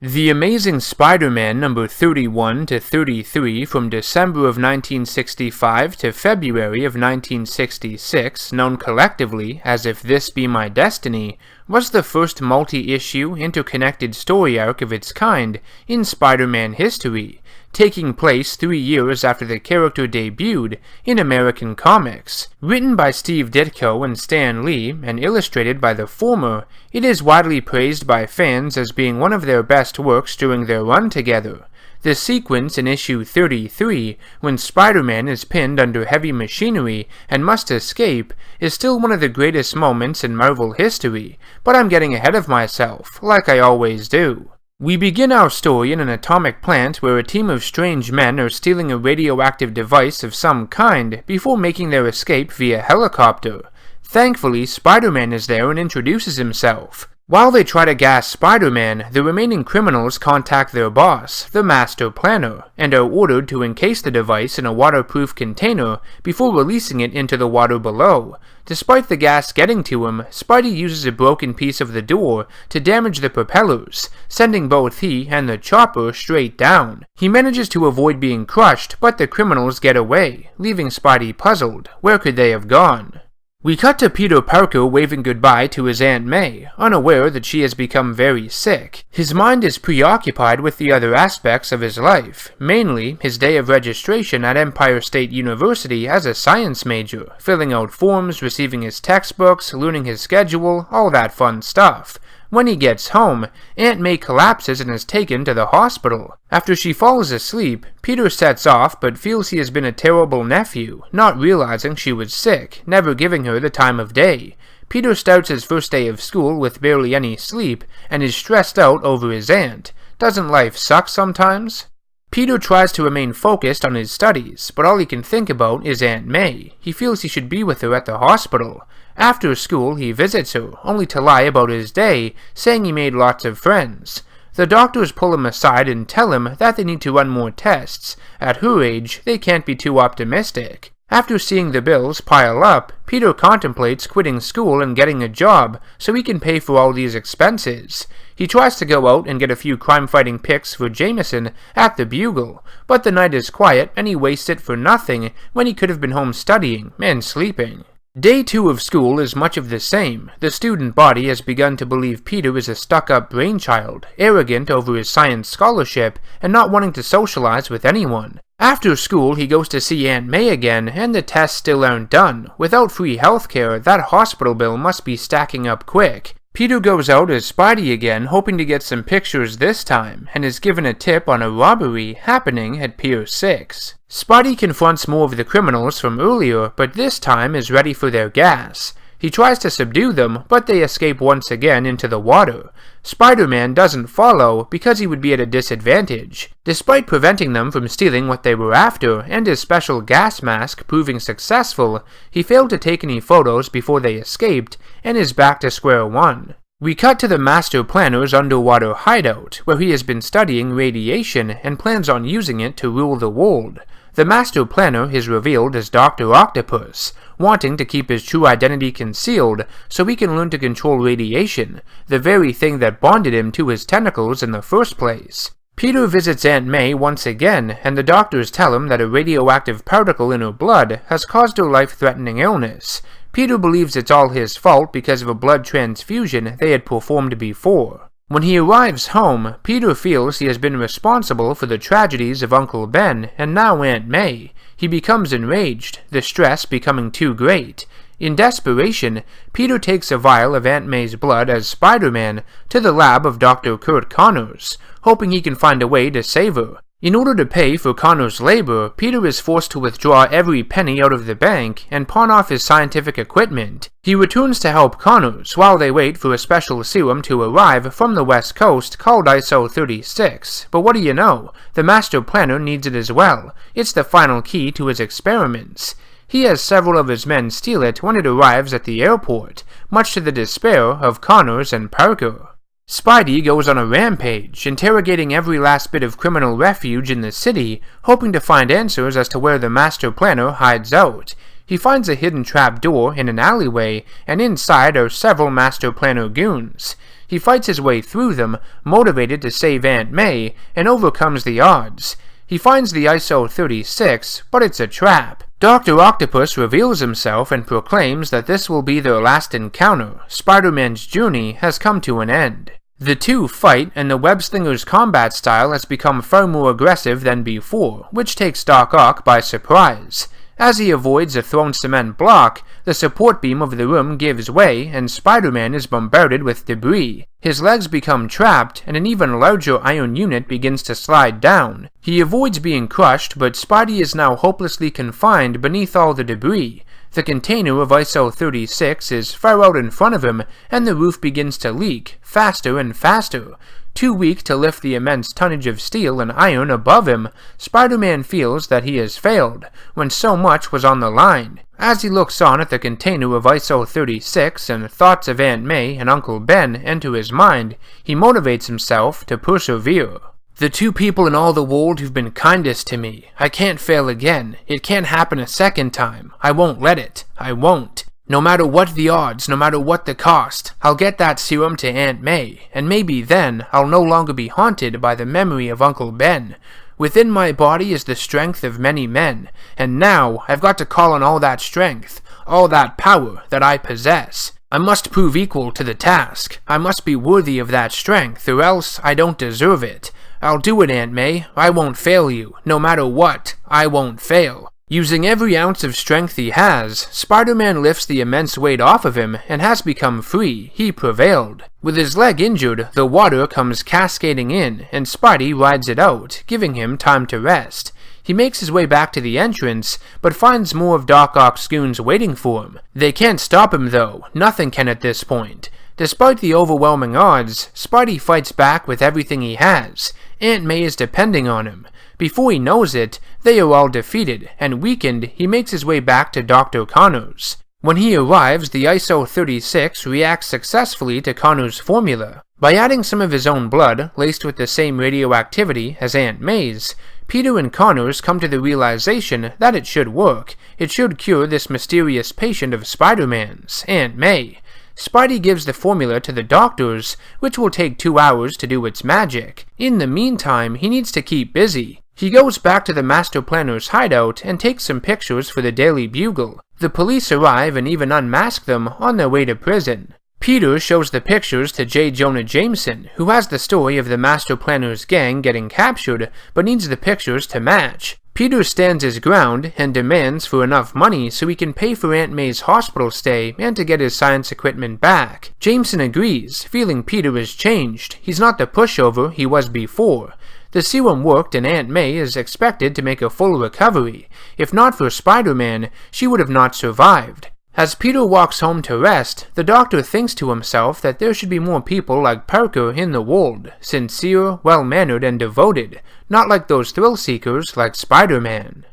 The Amazing Spider-Man number 31 to 33 from December of 1965 to February of 1966, known collectively as If This Be My Destiny, was the first multi-issue interconnected story arc of its kind in Spider-Man history, taking place 3 years after the character debuted in American comics. Written by Steve Ditko and Stan Lee, and illustrated by the former, it is widely praised by fans as being one of their best works during their run together. The sequence in issue 33, when Spider-Man is pinned under heavy machinery and must escape, is still one of the greatest moments in Marvel history, but I'm getting ahead of myself, like I always do. We begin our story in an atomic plant where a team of strange men are stealing a radioactive device of some kind before making their escape via helicopter. Thankfully, Spider-Man is there and introduces himself. While they try to gas Spider-Man, the remaining criminals contact their boss, the Master Planner, and are ordered to encase the device in a waterproof container before releasing it into the water below. Despite the gas getting to him, Spidey uses a broken piece of the door to damage the propellers, sending both he and the chopper straight down. He manages to avoid being crushed, but the criminals get away, leaving Spidey puzzled. Where could they have gone? We cut to Peter Parker waving goodbye to his Aunt May, unaware that she has become very sick. His mind is preoccupied with the other aspects of his life, mainly his day of registration at Empire State University as a science major, filling out forms, receiving his textbooks, learning his schedule, all that fun stuff. When he gets home, Aunt May collapses and is taken to the hospital. After she falls asleep, Peter sets off but feels he has been a terrible nephew, not realizing she was sick, never giving her the time of day. Peter starts his first day of school with barely any sleep and is stressed out over his aunt. Doesn't life suck sometimes? Peter tries to remain focused on his studies, but all he can think about is Aunt May. He feels he should be with her at the hospital. After school, he visits her, only to lie about his day, saying he made lots of friends. The doctors pull him aside and tell him that they need to run more tests. At her age, they can't be too optimistic. After seeing the bills pile up, Peter contemplates quitting school and getting a job so he can pay for all these expenses. He tries to go out and get a few crime-fighting pics for Jameson at the Bugle, but the night is quiet and he wastes it for nothing when he could have been home studying and sleeping. Day 2 of school is much of the same. The student body has begun to believe Peter is a stuck-up brainchild, arrogant over his science scholarship, and not wanting to socialize with anyone. After school, he goes to see Aunt May again, and the tests still aren't done. Without free healthcare, that hospital bill must be stacking up quick. Peter goes out as Spidey again, hoping to get some pictures this time, and is given a tip on a robbery happening at Pier 6. Spidey confronts more of the criminals from earlier, but this time is ready for their gas. He tries to subdue them, but they escape once again into the water. Spider-Man doesn't follow because he would be at a disadvantage. Despite preventing them from stealing what they were after, and his special gas mask proving successful, he failed to take any photos before they escaped, and is back to square one. We cut to the Master Planner's underwater hideout, where he has been studying radiation and plans on using it to rule the world. The Master Planner is revealed as Dr. Octopus, wanting to keep his true identity concealed so he can learn to control radiation, the very thing that bonded him to his tentacles in the first place. Peter visits Aunt May once again, and the doctors tell him that a radioactive particle in her blood has caused her life-threatening illness. Peter believes it's all his fault because of a blood transfusion they had performed before. When he arrives home, Peter feels he has been responsible for the tragedies of Uncle Ben and now Aunt May. He becomes enraged, the stress becoming too great. In desperation, Peter takes a vial of Aunt May's blood as Spider-Man to the lab of Dr. Kurt Connors, hoping he can find a way to save her. In order to pay for Connors' labor, Peter is forced to withdraw every penny out of the bank and pawn off his scientific equipment. He returns to help Connors while they wait for a special serum to arrive from the West Coast called ISO-36. But what do you know? The Master Planner needs it as well. It's the final key to his experiments. He has several of his men steal it when it arrives at the airport, much to the despair of Connors and Parker. Spidey goes on a rampage, interrogating every last bit of criminal refuge in the city, hoping to find answers as to where the Master Planner hides out. He finds a hidden trap door in an alleyway, and inside are several Master Planner goons. He fights his way through them, motivated to save Aunt May, and overcomes the odds. He finds the ISO-36, but it's a trap. Dr. Octopus reveals himself and proclaims that this will be their last encounter. Spider-Man's journey has come to an end. The two fight, and the web-slinger's combat style has become far more aggressive than before, which takes Doc Ock by surprise. As he avoids a thrown cement block, the support beam of the room gives way and Spider-Man is bombarded with debris. His legs become trapped and an even larger iron unit begins to slide down. He avoids being crushed, but Spidey is now hopelessly confined beneath all the debris. The container of ISO-36 is far out in front of him and the roof begins to leak, faster and faster. Too weak to lift the immense tonnage of steel and iron above him, Spider-Man feels that he has failed, when so much was on the line. As he looks on at the container of ISO-36 and thoughts of Aunt May and Uncle Ben enter his mind, he motivates himself to persevere. The two people in all the world who've been kindest to me. I can't fail again. It can't happen a second time. I won't let it. I won't. No matter what the odds, no matter what the cost, I'll get that serum to Aunt May, and maybe then I'll no longer be haunted by the memory of Uncle Ben. Within my body is the strength of many men, and now I've got to call on all that strength, all that power that I possess. I must prove equal to the task. I must be worthy of that strength, or else I don't deserve it. I'll do it, Aunt May. I won't fail you. No matter what, I won't fail. Using every ounce of strength he has, Spider-Man lifts the immense weight off of him and has become free. He prevailed. With his leg injured, the water comes cascading in, and Spidey rides it out, giving him time to rest. He makes his way back to the entrance, but finds more of Doc Ock's goons waiting for him. They can't stop him though. Nothing can at this point. Despite the overwhelming odds, Spidey fights back with everything he has. Aunt May is depending on him. Before he knows it, they are all defeated, and weakened, he makes his way back to Dr. Connors. When he arrives, the ISO-36 reacts successfully to Connors' formula. By adding some of his own blood, laced with the same radioactivity as Aunt May's, Peter and Connors come to the realization that it should work. It should cure this mysterious patient of Spider-Man's, Aunt May. Spidey gives the formula to the doctors, which will take 2 hours to do its magic. In the meantime, he needs to keep busy. He goes back to the Master Planner's hideout and takes some pictures for the Daily Bugle. The police arrive and even unmask them on their way to prison. Peter shows the pictures to J. Jonah Jameson, who has the story of the Master Planner's gang getting captured, but needs the pictures to match. Peter stands his ground and demands for enough money so he can pay for Aunt May's hospital stay and to get his science equipment back. Jameson agrees, feeling Peter is changed. He's not the pushover he was before. The serum worked and Aunt May is expected to make a full recovery. If not for Spider-Man, she would have not survived. As Peter walks home to rest, the doctor thinks to himself that there should be more people like Parker in the world, sincere, well-mannered, and devoted, not like those thrill-seekers like Spider-Man.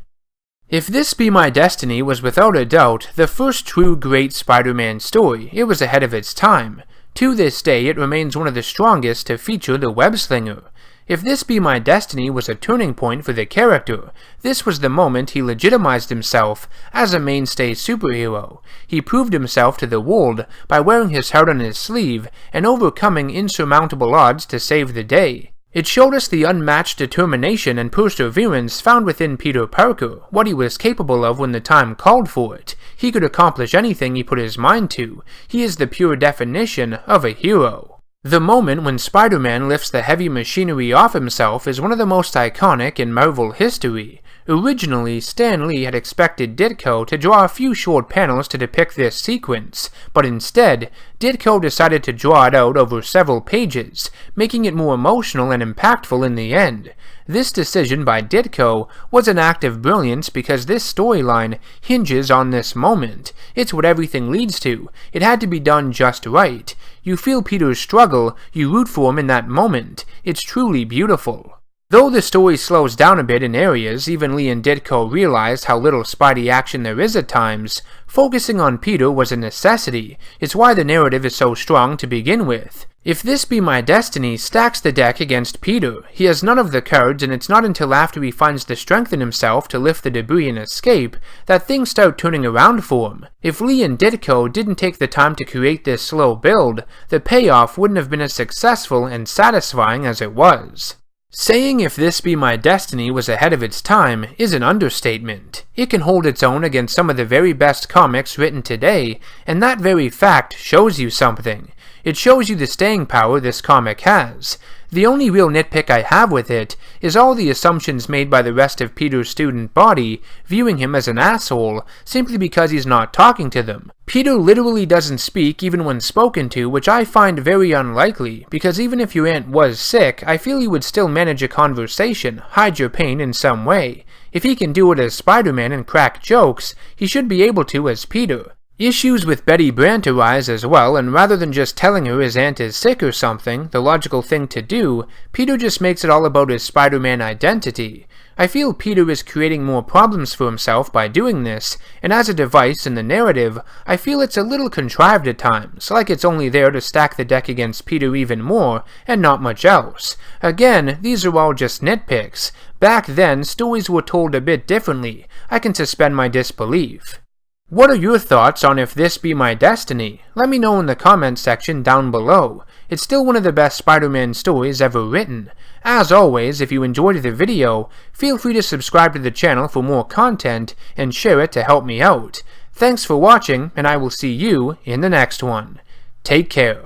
If This Be My Destiny was without a doubt the first true great Spider-Man story, it was ahead of its time. To this day, it remains one of the strongest to feature the web-slinger. If This Be My Destiny was a turning point for the character, this was the moment he legitimized himself as a mainstay superhero. He proved himself to the world by wearing his heart on his sleeve and overcoming insurmountable odds to save the day. It showed us the unmatched determination and perseverance found within Peter Parker, what he was capable of when the time called for it. He could accomplish anything he put his mind to. He is the pure definition of a hero. The moment when Spider-Man lifts the heavy machinery off himself is one of the most iconic in Marvel history. Originally, Stan Lee had expected Ditko to draw a few short panels to depict this sequence, but instead, Ditko decided to draw it out over several pages, making it more emotional and impactful in the end. This decision by Ditko was an act of brilliance because this storyline hinges on this moment. It's what everything leads to. It had to be done just right. You feel Peter's struggle, you root for him in that moment. It's truly beautiful. Though the story slows down a bit in areas, even Lee and Ditko realized how little Spidey action there is at times, focusing on Peter was a necessity. It's why the narrative is so strong to begin with. If This Be My Destiny stacks the deck against Peter, he has none of the cards, and it's not until after he finds the strength in himself to lift the debris and escape that things start turning around for him. If Lee and Ditko didn't take the time to create this slow build, the payoff wouldn't have been as successful and satisfying as it was. Saying If This Be My Destiny was ahead of its time is an understatement. It can hold its own against some of the very best comics written today, and that very fact shows you something. It shows you the staying power this comic has. The only real nitpick I have with it is all the assumptions made by the rest of Peter's student body, viewing him as an asshole, simply because he's not talking to them. Peter literally doesn't speak even when spoken to, which I find very unlikely, because even if your aunt was sick, I feel you would still manage a conversation, hide your pain in some way. If he can do it as Spider-Man and crack jokes, he should be able to as Peter. Issues with Betty Brant arise as well, and rather than just telling her his aunt is sick or something, the logical thing to do, Peter just makes it all about his Spider-Man identity. I feel Peter is creating more problems for himself by doing this, and as a device in the narrative, I feel it's a little contrived at times, like it's only there to stack the deck against Peter even more, and not much else. Again, these are all just nitpicks. Back then, stories were told a bit differently. I can suspend my disbelief. What are your thoughts on If This Be My Destiny? Let me know in the comments section down below. It's still one of the best Spider-Man stories ever written. As always, if you enjoyed the video, feel free to subscribe to the channel for more content and share it to help me out. Thanks for watching, and I will see you in the next one. Take care.